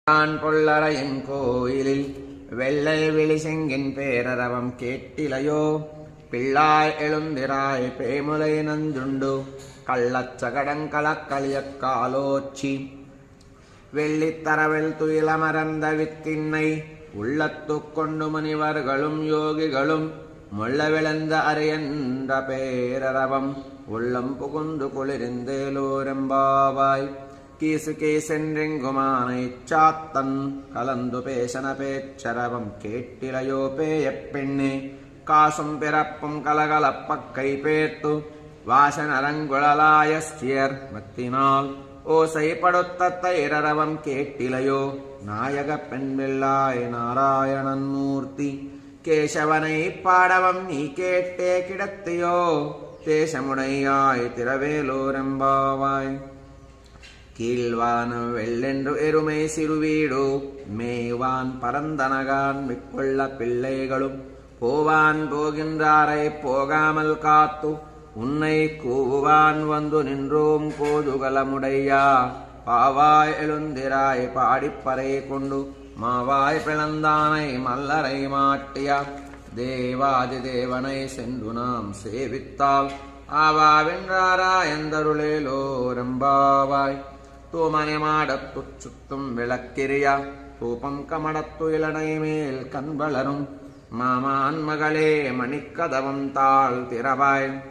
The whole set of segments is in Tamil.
பொல்லறையின் கோயிலில் வெள்ளை விழிசெங்கின் பேரரவம் கேட்டிலையோ? பிள்ளாய் எழுந்திராய் பேமுலை நஞ்சுண்டு கள்ளச்சகடங்கலக்களியக் காலோச்சி வெள்ளித்தரவில் துயிலமர்ந்த வித்தின்னை உள்ளத்துக் கொண்டு முனிவர்களும் யோகிகளும் முள்ள விளந்த அரியன்ற பேரரவம் உள்ளம் புகுந்து குளிர்ந்தேலோரெம்பாவாய். கீசு கீசென்றெங்குமானை சாத்தன் கலந்து பேசன பேச்சரவம் கேட்டிலையோ? பேயப் பெண்ணே காசும் பிறப்பும் கலகலப்பக்கை பேர்த்து வாசனரங்குழலாயஸ்தியர் மத்தினால் ஓசை படுத்த தைரரவம் கேட்டிலையோ? நாயக பெண்பிள்ளாய் நாராயணன் மூர்த்தி கேசவனை பாடவம் நீ கேட்டே கிடத்தியோ? தேசமுடையாய் திரவேலோரெம்பாவாய். கீழ்வான வெள்ளென்று எருமை சிறுவீடு மேவான் பரந்தனகான் மிக்கொள்ள பிள்ளைகளும் போவான் போகின்றாரை போகாமல் காத்து உன்னை கூவுவான் வந்து நின்றோம் கோதுகலமுடையா. பாவாய் எழுந்திராய் பாடிப்பறை கொண்டு மாவாய் பிளந்தானை மல்லரை மாட்டியா. தேவாதி தேவனை சென்று நாம் சேவித்தால் ஆவாவென்றாரா எந்தருளேலோரெம்பாவாய். தூமனை மாடத்துச் சுத்தும் விளக்கிரியா தூபம் கமடத்து இளனை மேல் கண் வளரும் மாமான் மகளே மணிக்கதவம் தாழ் திறவாய்.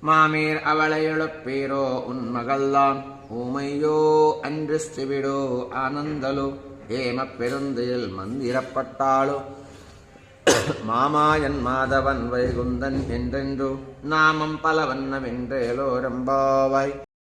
மாமீர் அவளை எழுப்பீரோ உன் மகள்தான் ஊமையோ அன்று சிவிடோ ஆனந்தலோ ஏம பெருந்தில் மந்திரப்பட்டாளோ மாமாயன் மாதவன் வைகுந்தன் என்றென்று நாமம் பலவண்ணமென்றேலோரெம்பாவாய்.